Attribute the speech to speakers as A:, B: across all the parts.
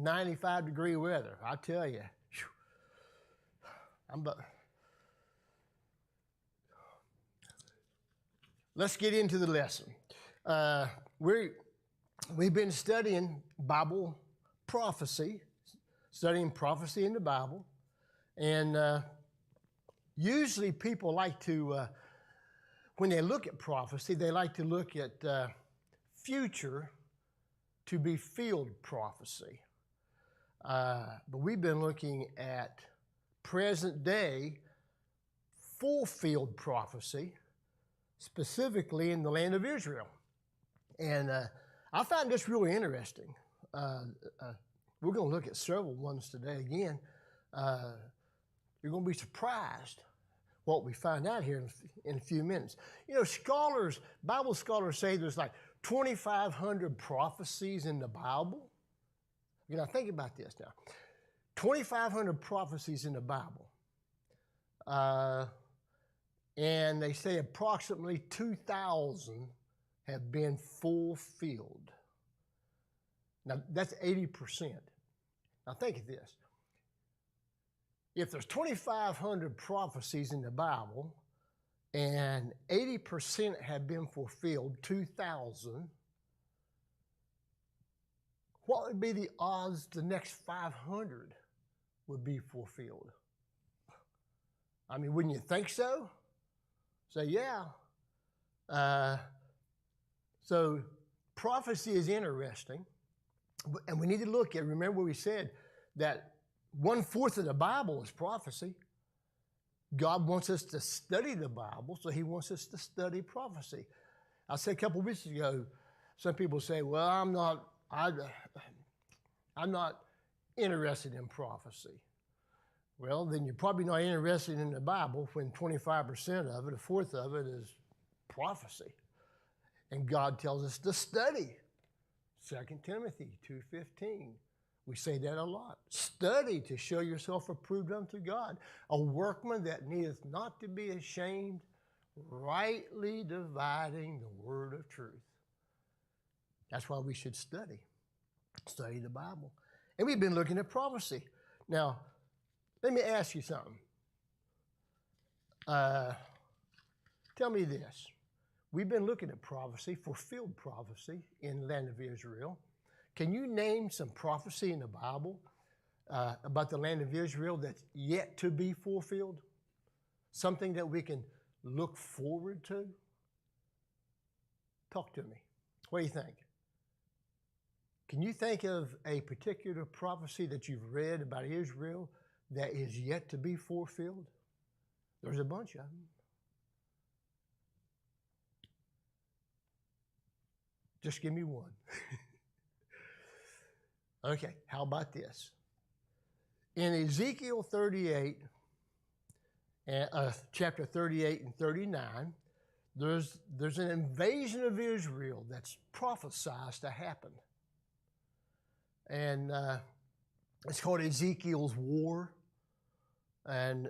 A: 95-degree weather. I tell you. Let's get into the lesson. We've been studying Bible prophecy, studying prophecy in the Bible. And usually people like to, when they look at prophecy, they like to look at future to be fulfilled prophecy. But we've been looking at present day fulfilled prophecy, specifically in the land of Israel. And I found this really interesting. We're going to look at several ones today again. You're going to be surprised what we find out here in a few minutes. You know, Bible scholars say there's like 2,500 prophecies in the Bible. You know, think about this now. 2,500 prophecies in the Bible. And they say approximately 2,000 have been fulfilled. Now, that's 80%. Now, think of this. If there's 2,500 prophecies in the Bible and 80% have been fulfilled, 2,000, what would be the odds the next 500 would be fulfilled? I mean, wouldn't you think so? Say, yeah. So prophecy is interesting, and we need to look at, remember we said that 1/4 of the Bible is prophecy. God wants us to study the Bible, so he wants us to study prophecy. I said a couple of weeks ago, some people say, well, I'm not interested in prophecy. Well, then you're probably not interested in the Bible when 25% of it, a fourth of it is prophecy. And God tells us to study. 2 Timothy 2:15. We say that a lot. Study to show yourself approved unto God, a workman that needeth not to be ashamed, rightly dividing the word of truth. That's why we should study the Bible. And we've been looking at prophecy. Now, let me ask you something. Tell me this. We've been looking at prophecy, fulfilled prophecy in the land of Israel. Can you name some prophecy in the Bible about the land of Israel that's yet to be fulfilled? Something that we can look forward to? Talk to me. What do you think? Can you think of a particular prophecy that you've read about Israel that is yet to be fulfilled? There's a bunch of them. Just give me one. Okay, how about this? In Ezekiel 38, chapter 38 and 39, there's an invasion of Israel that's prophesied to happen. And it's called Ezekiel's War. And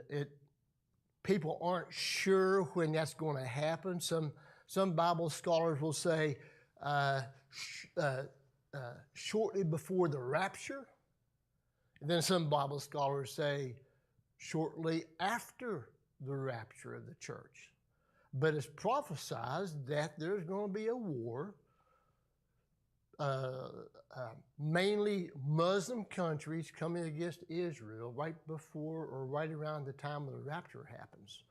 A: people aren't sure when that's going to happen. Some Bible scholars will say shortly before the rapture. And then some Bible scholars say shortly after the rapture of the church. But it's prophesied that there's going to be a war, mainly Muslim countries coming against Israel right before or right around the time of the rapture happens.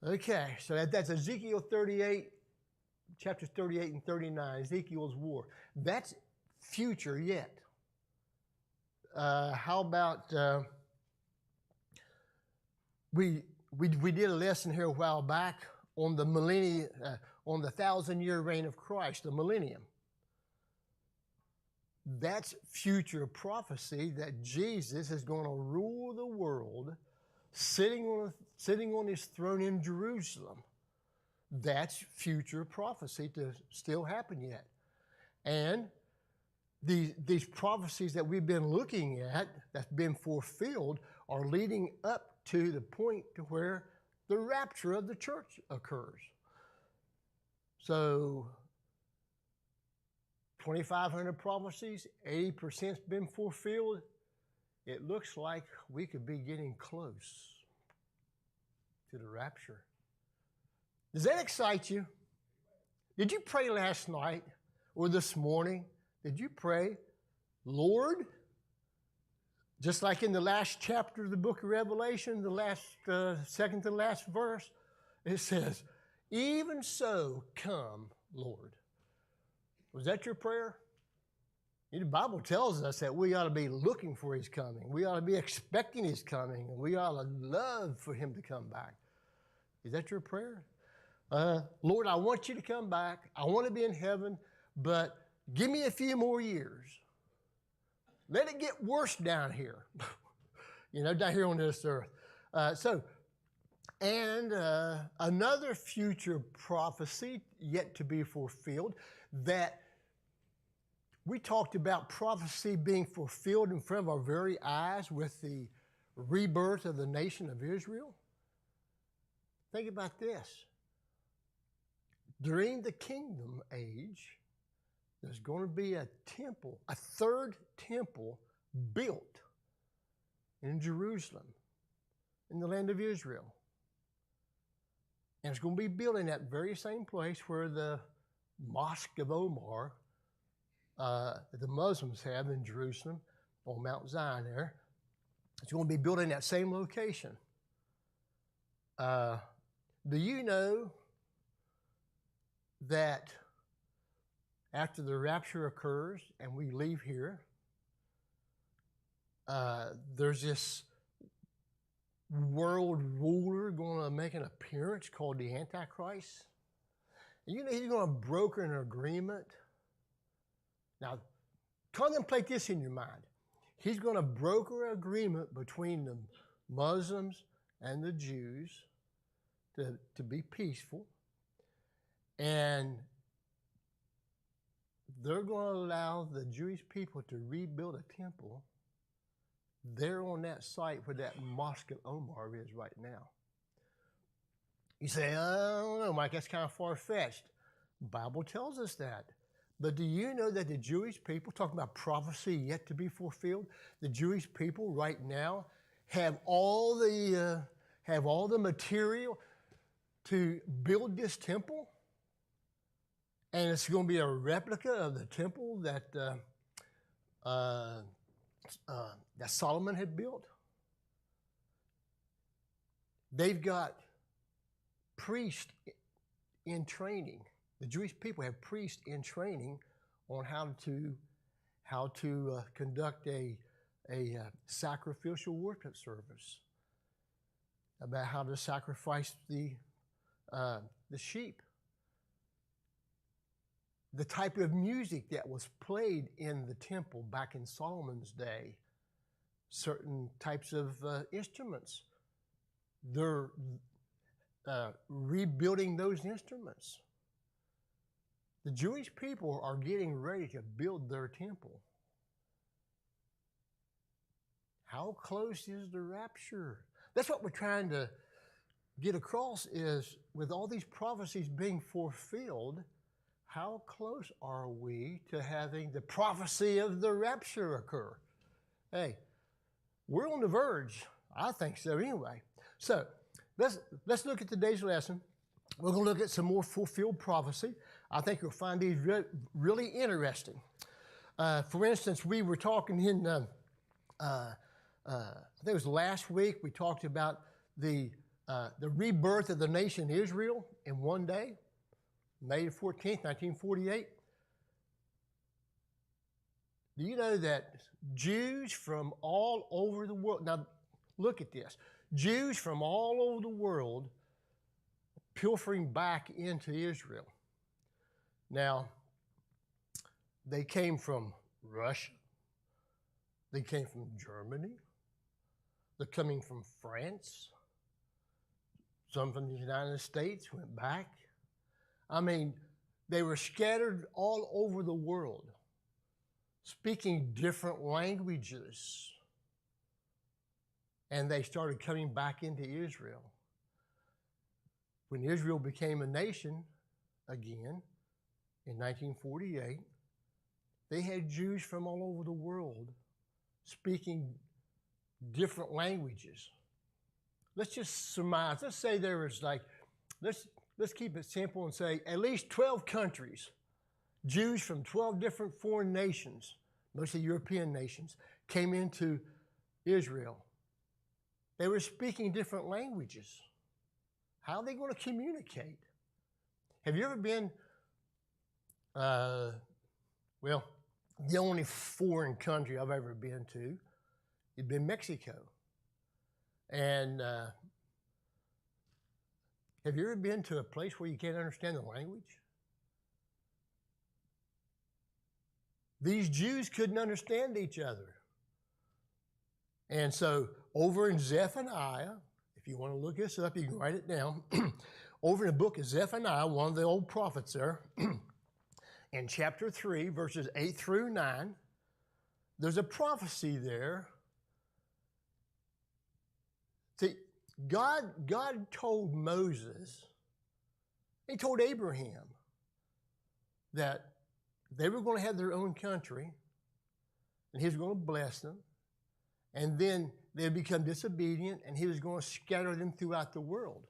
A: Okay, so that's Ezekiel 38, chapters 38 and 39, Ezekiel's war. That's future yet. How about, we did a lesson here a while back on the millennium, on the 1,000-year reign of Christ, the millennium. That's future prophecy that Jesus is going to rule the world, sitting on his throne in Jerusalem. That's future prophecy to still happen yet. And these prophecies that we've been looking at, that's been fulfilled, are leading up to the point to where the rapture of the church occurs. So 2,500 prophecies, 80%'s been fulfilled. It looks like we could be getting close to the rapture. Does that excite you? Did you pray last night or this morning? Did you pray, Lord, just like in the last chapter of the book of Revelation, the last second to last verse, it says, even so come, Lord. Was that your prayer? The Bible tells us that we ought to be looking for his coming. We ought to be expecting his coming. And we ought to love for him to come back. Is that your prayer? Lord, I want you to come back. I want to be in heaven, but give me a few more years. Let it get worse down here. Down here on this earth. Another future prophecy yet to be fulfilled, that we talked about prophecy being fulfilled in front of our very eyes with the rebirth of the nation of Israel. Think about this. During the kingdom age, there's going to be a temple, a third temple built in Jerusalem, in the land of Israel. And it's going to be built in that very same place where the Mosque of Omar, that the Muslims have in Jerusalem, on Mount Zion there. It's going to be built in that same location. Do you know that after the rapture occurs and we leave here, there's this world ruler going to make an appearance called the Antichrist? And he's going to broker an agreement. Now, contemplate this in your mind. He's going to broker an agreement between the Muslims and the Jews to be peaceful. And they're going to allow the Jewish people to rebuild a temple there on that site where that Mosque of Omar is right now. You say, I don't know, Mike, that's kind of far-fetched. The Bible tells us that. But do you know that the Jewish people, talking about prophecy yet to be fulfilled, the Jewish people right now have all the material to build this temple? And it's going to be a replica of the temple that Solomon had built. They've got priests in training. The Jewish people have priests in training on how to conduct a sacrificial worship service, about how to sacrifice the sheep. The type of music that was played in the temple back in Solomon's day, certain types of instruments. They're rebuilding those instruments. The Jewish people are getting ready to build their temple. How close is the rapture? That's what we're trying to get across, is with all these prophecies being fulfilled, how close are we to having the prophecy of the rapture occur? Hey, we're on the verge. I think so anyway. So let's look at today's lesson. We're going to look at some more fulfilled prophecy. I think you'll find these really interesting. For instance, we were talking in, I think it was last week, we talked about the rebirth of the nation Israel in one day, May 14th, 1948. Do you know that Jews from all over the world, now look at this, Jews from all over the world pilfering back into Israel. Now, they came from Russia. They came from Germany. They're coming from France. Some from the United States went back. I mean, they were scattered all over the world, speaking different languages. And they started coming back into Israel. When Israel became a nation again in 1948, They had Jews from all over the world speaking different languages. Let's just surmise. Let's say there was let's keep it simple and say at least 12 countries, Jews from 12 different foreign nations, mostly European nations, came into Israel. They were speaking different languages. How are they going to communicate? Have you ever been, well, the only foreign country I've ever been to has been Mexico. And have you ever been to a place where you can't understand the language? These Jews couldn't understand each other. And so over in Zephaniah, if you want to look this up, you can write it down. Over in the book of Zephaniah, one of the old prophets there, in chapter 3, verses 8 through 9, there's a prophecy there. See, God told Moses, he told Abraham that they were going to have their own country, and he was going to bless them, and then they'd become disobedient, and he was going to scatter them throughout the world.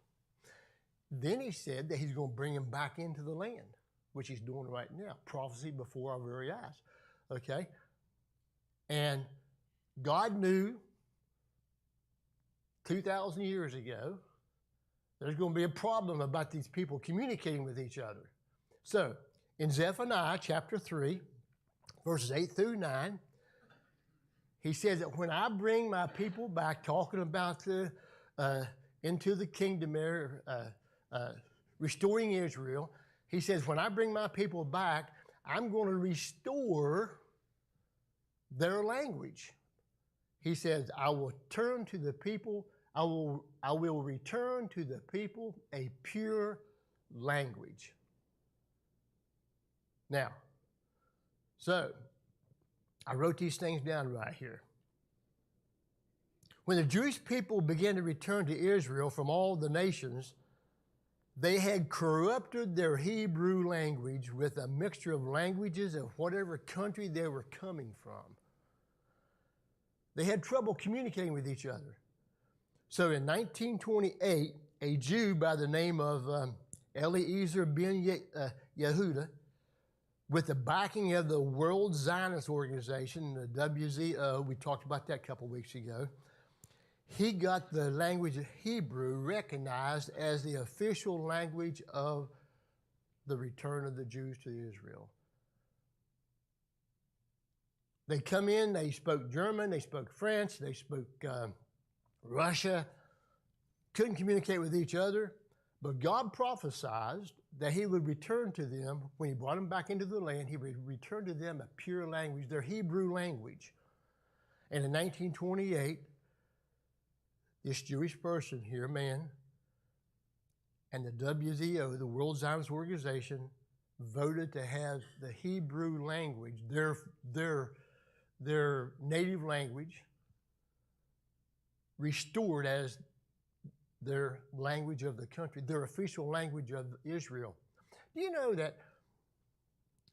A: Then he said that he's going to bring them back into the land, which he's doing right now. Prophecy before our very eyes, okay? And God knew 2,000 years ago there's going to be a problem about these people communicating with each other. So, in Zephaniah chapter 3, verses 8 through 9, he says that when I bring my people back, talking about into the kingdom there, restoring Israel, he says, when I bring my people back, I'm going to restore their language. He says, I will turn to the people, I will return to the people a pure language. Now, so I wrote these things down right here. When the Jewish people began to return to Israel from all the nations, they had corrupted their Hebrew language with a mixture of languages of whatever country they were coming from. They had trouble communicating with each other. So in 1928, a Jew by the name of Eliezer ben Yehuda, with the backing of the World Zionist Organization, the WZO, we talked about that a couple weeks ago, he got the language of Hebrew recognized as the official language of the return of the Jews to Israel. They come in, they spoke German, they spoke French, they spoke Russia, couldn't communicate with each other, but God prophesied that he would return to them, when he brought them back into the land, he would return to them a pure language, their Hebrew language. And in 1928, this Jewish person here, man, and the WZO, the World Zionist Organization, voted to have the Hebrew language, their native language, restored as their language of the country, their official language of Israel. Do you know that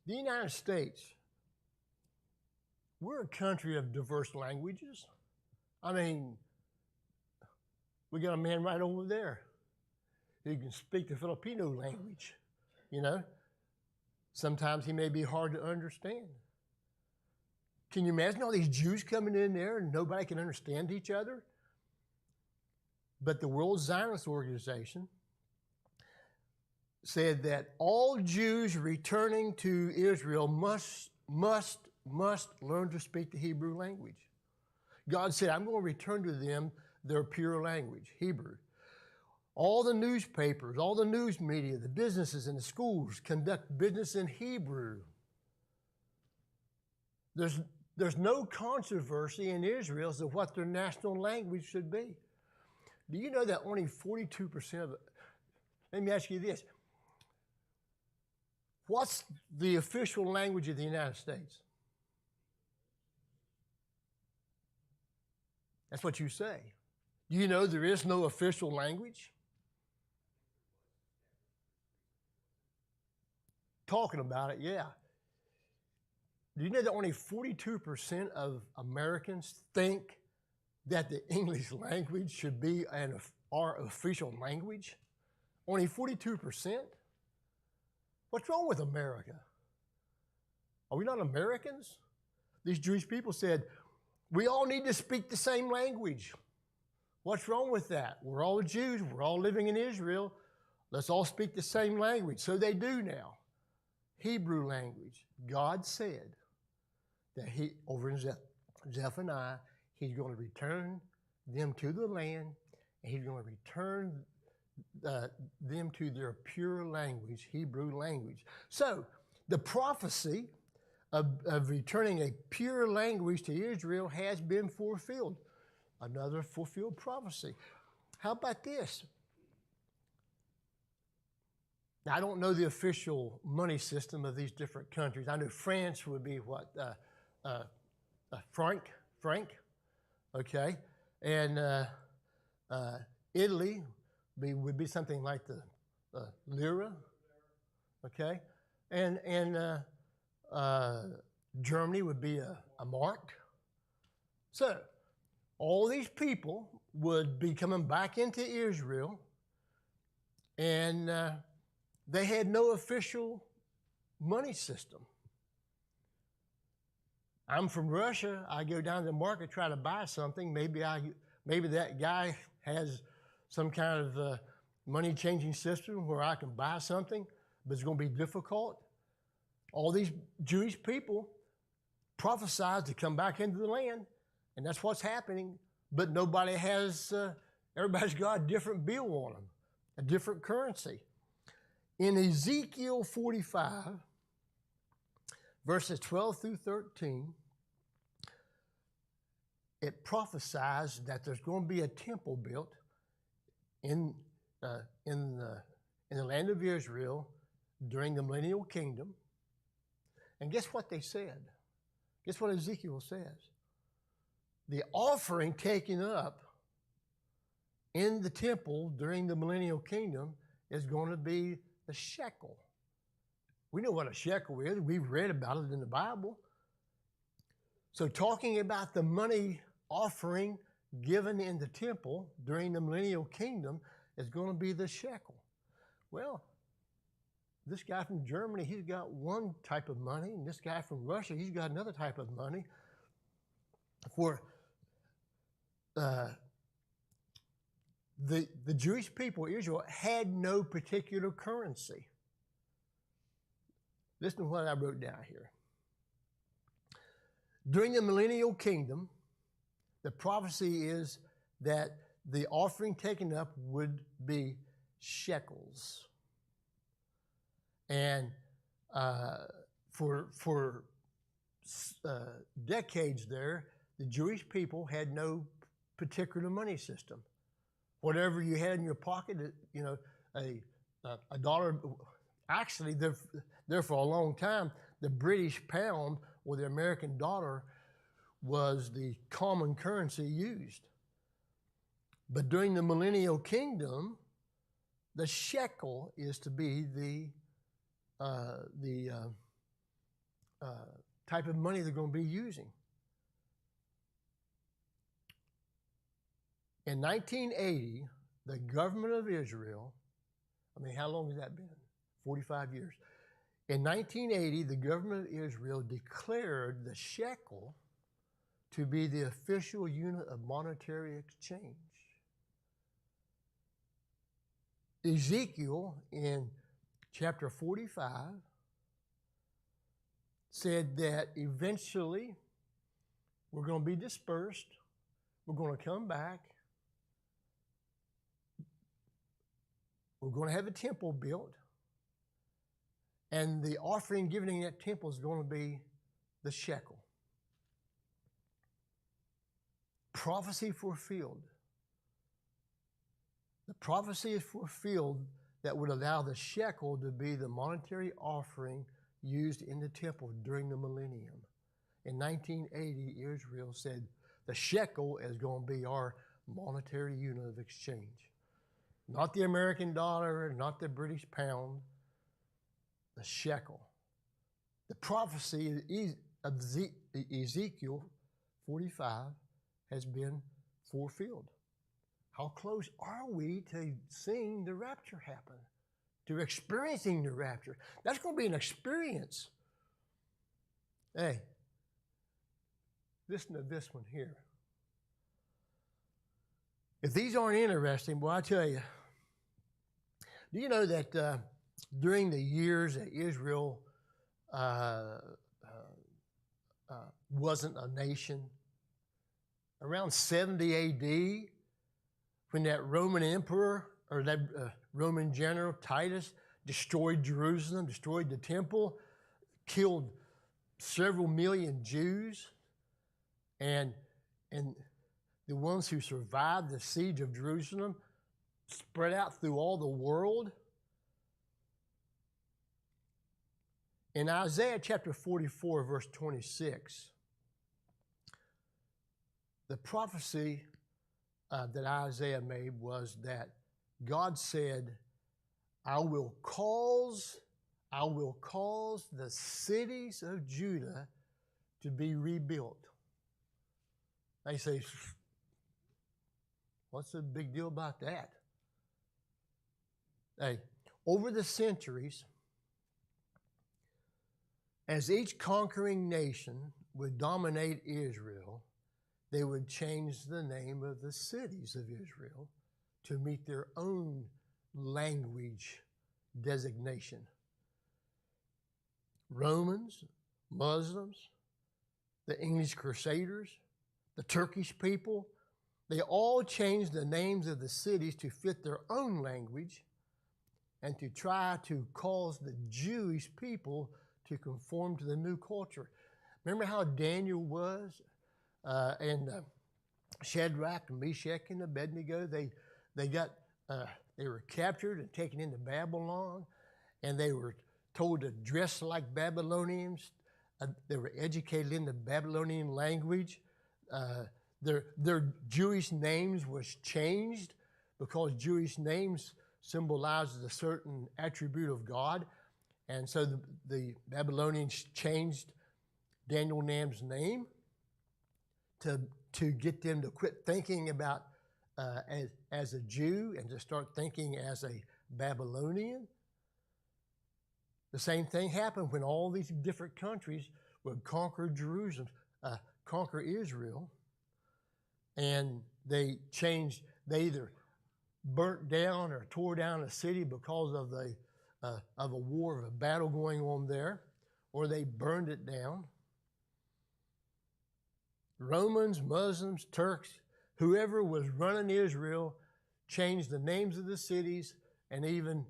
A: the United States, we're a country of diverse languages? I mean, we got a man right over there who can speak the Filipino language, you know. Sometimes he may be hard to understand. Can you imagine all these Jews coming in there and nobody can understand each other? But the World Zionist Organization said that all Jews returning to Israel must learn to speak the Hebrew language. God said, I'm going to return to them their pure language, Hebrew. All the newspapers, all the news media, the businesses and the schools conduct business in Hebrew. There's no controversy in Israel as to what their national language should be. Do you know that only 42% of it? Let me ask you this. What's the official language of the United States? That's what you say. Do you know there is no official language? Talking about it, yeah. Do you know that only 42% of Americans think that the English language should be our official language? Only 42%? What's wrong with America? Are we not Americans? These Jewish people said, we all need to speak the same language. What's wrong with that? We're all Jews. We're all living in Israel. Let's all speak the same language. So they do now. Hebrew language. God said that over in Zephaniah, he's going to return them to the land, and he's going to return them to their pure language, Hebrew language. So the prophecy of returning a pure language to Israel has been fulfilled. Another fulfilled prophecy. How about this? Now, I don't know the official money system of these different countries. I know France would be what? Franc, okay? And Italy would be something like the lira, okay? And Germany would be a mark. So all these people would be coming back into Israel, and they had no official money system. I'm from Russia. I go down to the market, try to buy something. Maybe that guy has some kind of money changing system where I can buy something, but it's going to be difficult. All these Jewish people prophesied to come back into the land, and that's what's happening. But nobody has, everybody's got a different bill on them, a different currency. In Ezekiel 45, verses 12 through 13, it prophesies that there's going to be a temple built in the land of Israel during the millennial kingdom. And guess what they said? Guess what Ezekiel says? The offering taken up in the temple during the millennial kingdom is going to be the shekel. We know what a shekel is. We've read about it in the Bible. So talking about the money offering given in the temple during the millennial kingdom is going to be the shekel. Well, this guy from Germany, he's got one type of money, and this guy from Russia, he's got another type of money. For the Jewish people, Israel, had no particular currency. Listen to what I wrote down here. During the millennial kingdom, the prophecy is that the offering taken up would be shekels. And for decades there, the Jewish people had no particular money system. Whatever you had in your pocket, you know, a dollar. Actually, there for a long time, the British pound or the American dollar was the common currency used. But during the millennial kingdom, the shekel is to be the type of money they're going to be using. In 1980, the government of Israel, I mean, how long has that been? 45 years. In 1980, the government of Israel declared the shekel to be the official unit of monetary exchange. Ezekiel, in chapter 45, said that eventually we're going to be dispersed, we're going to come back, we're going to have a temple built, and the offering given in that temple is going to be the shekel. Prophecy fulfilled. The prophecy is fulfilled that would allow the shekel to be the monetary offering used in the temple during the millennium. In 1980, Israel said the shekel is going to be our monetary unit of exchange. Not the American dollar, not the British pound, the shekel. The prophecy of Ezekiel 45 has been fulfilled. How close are we to seeing the rapture happen, to experiencing the rapture? That's going to be an experience. Hey, listen to this one here. If these aren't interesting, well, I tell you, do you know that during the years that Israel wasn't a nation, around 70 AD, when that Roman emperor or that Roman general Titus destroyed Jerusalem, destroyed the temple, killed several million Jews, and the ones who survived the siege of Jerusalem spread out through all the world. In Isaiah chapter 44, verse 26, the prophecy that Isaiah made was that God said, I will cause the cities of Judah to be rebuilt. They say, what's the big deal about that? Hey, over the centuries, as each conquering nation would dominate Israel, they would change the name of the cities of Israel to meet their own language designation. Romans, Muslims, the English Crusaders, the Turkish people, they all changed the names of the cities to fit their own language and to try to cause the Jewish people to conform to the new culture. Remember how Daniel was? And Shadrach, Meshach, and Abednego, they were captured and taken into Babylon, and they were told to dress like Babylonians. They were educated in the Babylonian language. Their Jewish names was changed because Jewish names symbolizes a certain attribute of God, and so the Babylonians changed Daniel Nam's name to get them to quit thinking about as a Jew and to start thinking as a Babylonian. The same thing happened when all these different countries would conquer Jerusalem, conquer Israel, and they either burnt down or tore down a city because of a war, of a battle going on there, or they burned it down. Romans, Muslims, Turks, whoever was running Israel changed the names of the cities and even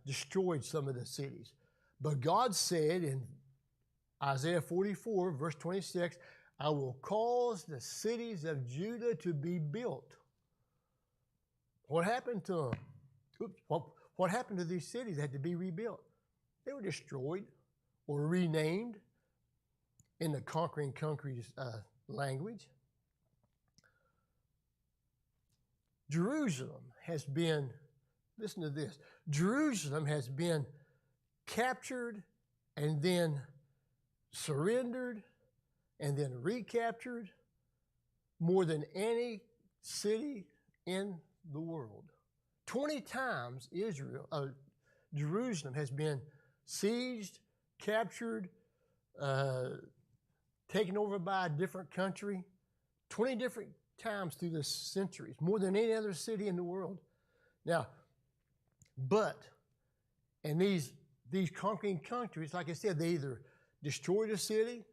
A: destroyed some of the cities. But God said in Isaiah 44, verse 26, I will cause the cities of Judah to be built. What happened to them? What happened to these cities that had to be rebuilt? They were destroyed or renamed in the conquering country's language. Jerusalem has been, listen to this, Jerusalem has been captured and then surrendered and then recaptured more than any city in the world. 20 times Jerusalem has been sieged, captured, taken over by a different country, 20 different times through the centuries, more than any other city in the world. Now, and these conquering countries, like I said, they either destroyed a city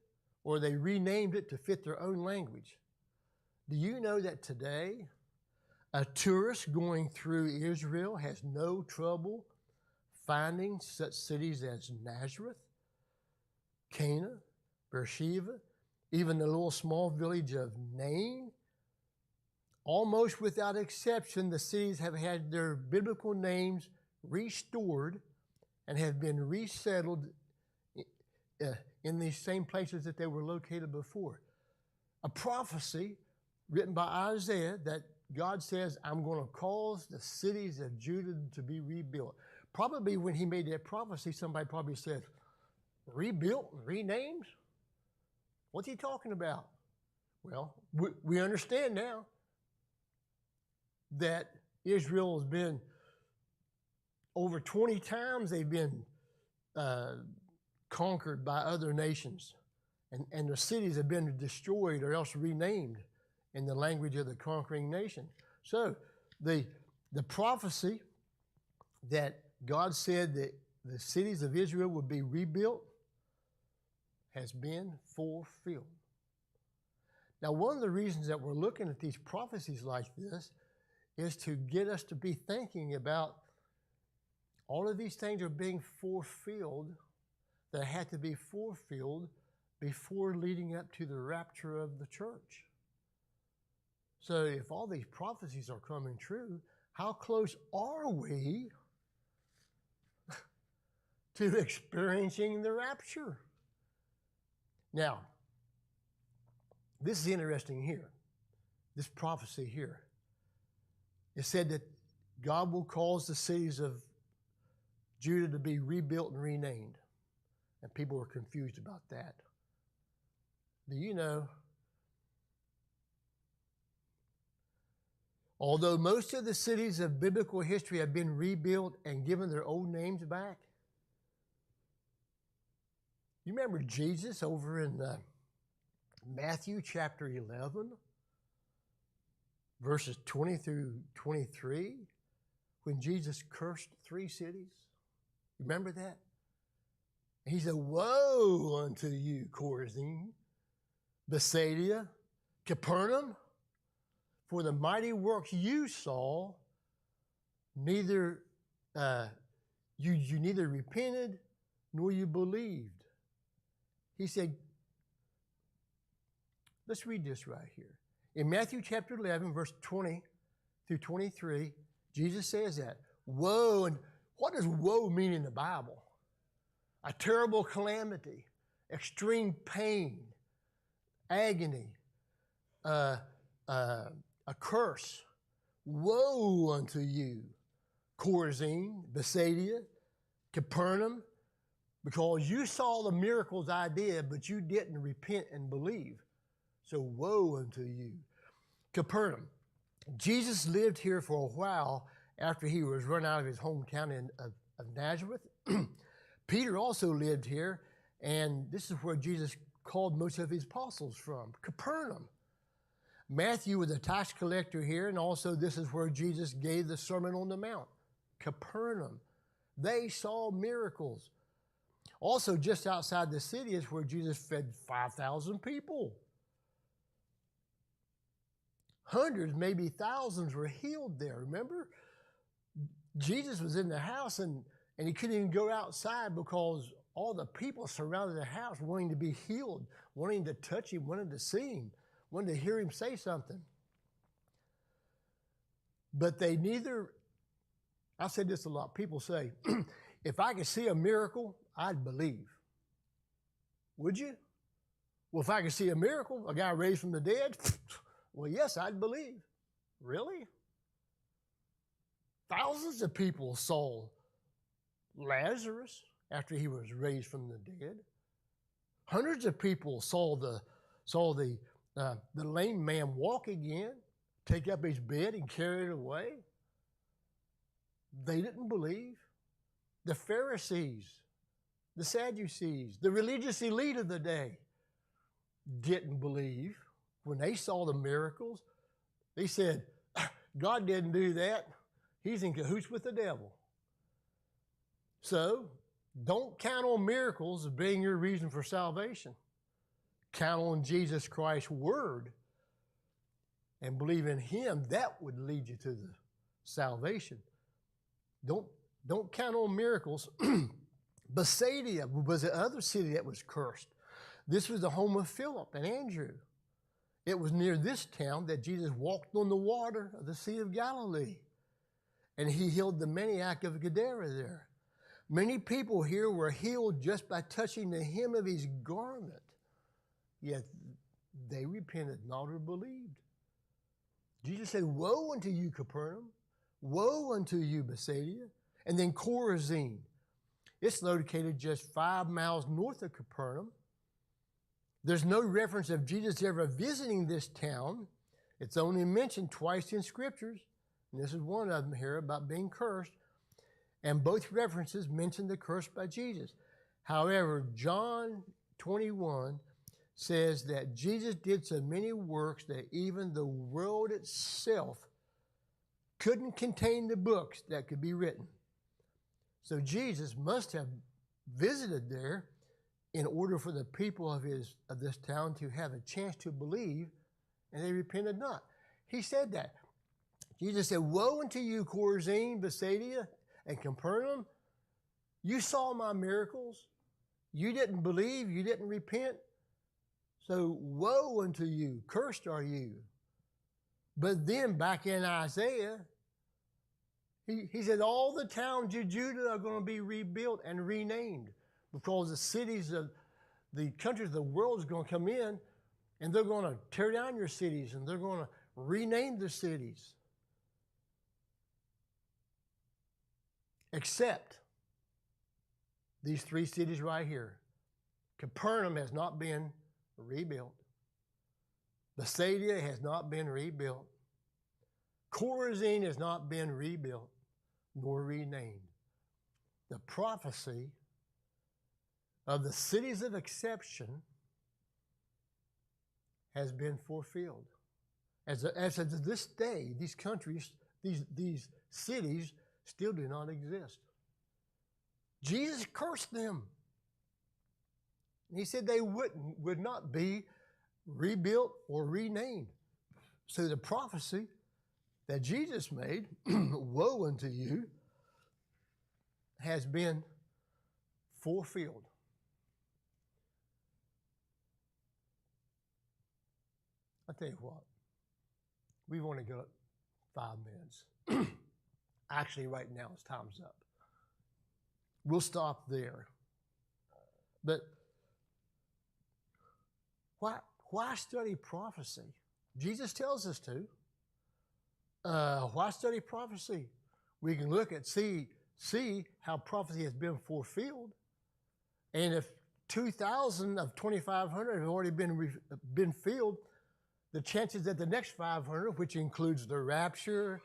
A: or they renamed it to fit their own language. Do you know that today a tourist going through Israel has no trouble finding such cities as Nazareth, Cana, Beersheba, even the little small village of Nain? Almost without exception, the cities have had their biblical names restored and have been resettled in these same places that they were located before. A prophecy written by Isaiah that God says, I'm going to cause the cities of Judah to be rebuilt. Probably when he made that prophecy, somebody probably said, rebuilt and renamed? What's he talking about? Well, we understand now that Israel has been, over 20 times they've been conquered by other nations. And the cities have been destroyed or else renamed in the language of the conquering nation. So the prophecy that God said that the cities of Israel would be rebuilt has been fulfilled. Now, one of the reasons that we're looking at these prophecies like this is to get us to be thinking about all of these things are being fulfilled that had to be fulfilled before leading up to the rapture of the church. So if all these prophecies are coming true, how close are we to experiencing the rapture? Now, this is interesting here, this prophecy here. It said that God will cause the cities of Judah to be rebuilt and renamed. And people were confused about that. Do you know, although most of the cities of biblical history have been rebuilt and given their old names back, you remember Jesus over in Matthew chapter 11, verses 20 through 23, when Jesus cursed 3 cities? Remember that? He said, "Woe unto you, Chorazin, Bethsaida, Capernaum, for the mighty works you saw, neither you neither repented nor you believed." He said, let's read this right here. In Matthew chapter 11, verse 20 through 23, Jesus says that, woe, and what does woe mean in the Bible? A terrible calamity, extreme pain, agony, a curse. Woe unto you, Chorazin, Bethsaida, Capernaum, because you saw the miracles I did, but you didn't repent and believe. So woe unto you. Capernaum. Jesus lived here for a while after he was run out of his hometown of Nazareth. Peter also lived here, and this is where Jesus called most of his apostles from, Capernaum. Matthew was a tax collector here, and also this is where Jesus gave the Sermon on the Mount, Capernaum. They saw miracles. Also, just outside the city is where Jesus fed 5,000 people. Hundreds, maybe thousands were healed there, remember? Jesus was in the house and he couldn't even go outside because all the people surrounded the house wanting to be healed, wanting to touch him, wanting to see him, wanting to hear him say something. But they neither, I said this a lot, people say, if I could see a miracle, I'd believe. Would you? Well, if I could see a miracle, a guy raised from the dead, well, yes, I'd believe. Really? Thousands of people saw Lazarus after he was raised from the dead. Hundreds of people saw the lame man walk again, take up his bed and carry it away. They didn't believe. The Pharisees, the Sadducees, the religious elite of the day didn't believe. When they saw the miracles, they said, God didn't do that. He's in cahoots with the devil. So, don't count on miracles as being your reason for salvation. Count on Jesus Christ's word and believe in him. That would lead you to the salvation. Don't count on miracles. Bethsaida was the other city that was cursed. This was the home of Philip and Andrew. It was near this town that Jesus walked on the water of the Sea of Galilee. And he healed the maniac of Gadara there. Many people here were healed just by touching the hem of his garment. Yet they repented not or believed. Jesus said, woe unto you, Capernaum. Woe unto you, Bethsaida. And then Chorazin. It's located just 5 miles north of Capernaum. There's no reference of Jesus ever visiting this town. It's only mentioned twice in scriptures. And this is one of them here about being cursed. And both references mention the curse by Jesus. However, John 21 says that Jesus did so many works that even the world itself couldn't contain the books that could be written. So Jesus must have visited there in order for the people of this town to have a chance to believe, and they repented not. He said that. Jesus said, "Woe unto you, Chorazin, Bethsaida, and Capernaum. You saw my miracles. You didn't believe. You didn't repent. So woe unto you. Cursed are you." But then back in Isaiah, he said all the towns of Judah are going to be rebuilt and renamed because the cities of the countries of the world is going to come in and they're going to tear down your cities and they're going to rename the cities. Except these 3 cities right here. Capernaum has not been rebuilt. Bethsaida has not been rebuilt. Chorazin has not been rebuilt nor renamed. The prophecy of the cities of exception has been fulfilled. As of this day, these countries, these cities still do not exist. Jesus cursed them. He said they would not be rebuilt or renamed. So the prophecy that Jesus made, woe unto you, has been fulfilled. I'll tell you what, we've only got 5 minutes. Actually, right now, it's time's up. We'll stop there. But why study prophecy? Jesus tells us to. Why study prophecy? We can look at, see how prophecy has been fulfilled. And if 2,000 of 2,500 have already been filled, the chances that the next 500, which includes the rapture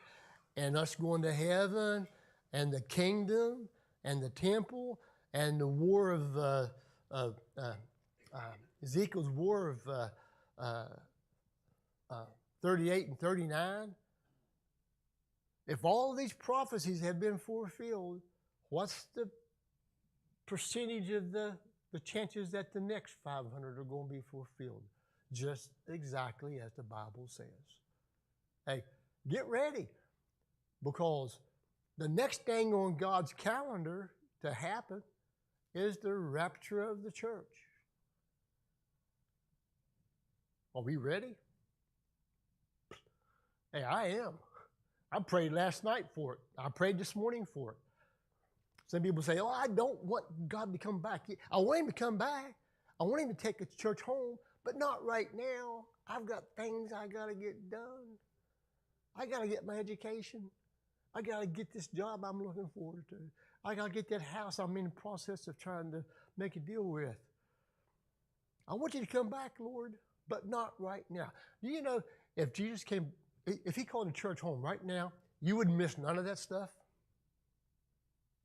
A: and us going to heaven and the kingdom and the temple and the war of Ezekiel's war of 38 and 39, if all of these prophecies have been fulfilled, what's the percentage of the chances that the next 500 are going to be fulfilled? Just exactly as the Bible says. Hey, get ready, because the next thing on God's calendar to happen is the rapture of the church. Are we ready? Hey, I am. I prayed last night for it. I prayed this morning for it. Some people say, "Oh, I don't want God to come back." I want him to come back. I want him to take the church home, but not right now. I've got things I got to get done. I got to get my education. I got to get this job I'm looking forward to. I got to get that house I'm in the process of trying to make a deal with. I want you to come back, Lord, but not right now. Do you know, if Jesus came, if he called the church home right now, you would miss none of that stuff?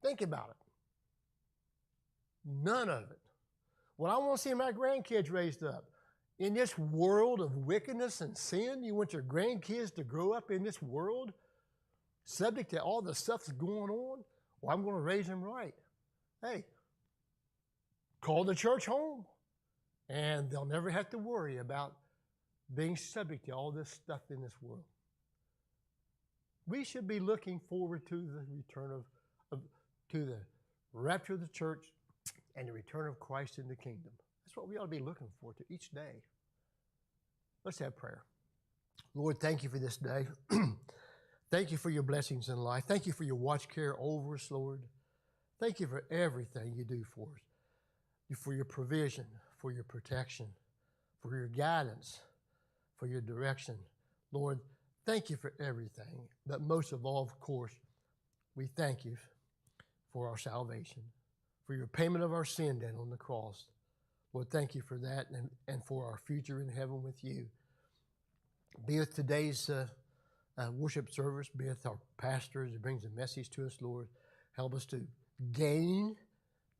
A: Think about it. None of it. Well, I want to see my grandkids raised up. In this world of wickedness and sin, you want your grandkids to grow up in this world subject to all the stuff that's going on? Well, I'm going to raise them right. Hey, call the church home, and they'll never have to worry about being subject to all this stuff in this world. We should be looking forward to the return to the rapture of the church and the return of Christ in the kingdom. That's what we ought to be looking forward to each day. Let's have prayer. Lord, thank you for this day. Thank you for your blessings in life. Thank you for your watch care over us, Lord. Thank you for everything you do for us, for your provision, for your protection, for your guidance, for your direction. Lord, thank you for everything. But most of all, of course, we thank you for our salvation. for your payment of our sin debt on the cross. Lord, thank you for that and for our future in heaven with you. Be with today's worship service. Be with our pastor as he brings a message to us, Lord. Help us to gain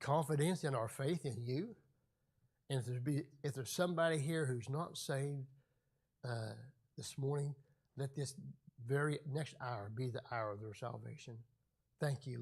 A: confidence in our faith in you. And if there's somebody here who's not saved this morning, let this very next hour be the hour of their salvation. Thank you, Lord.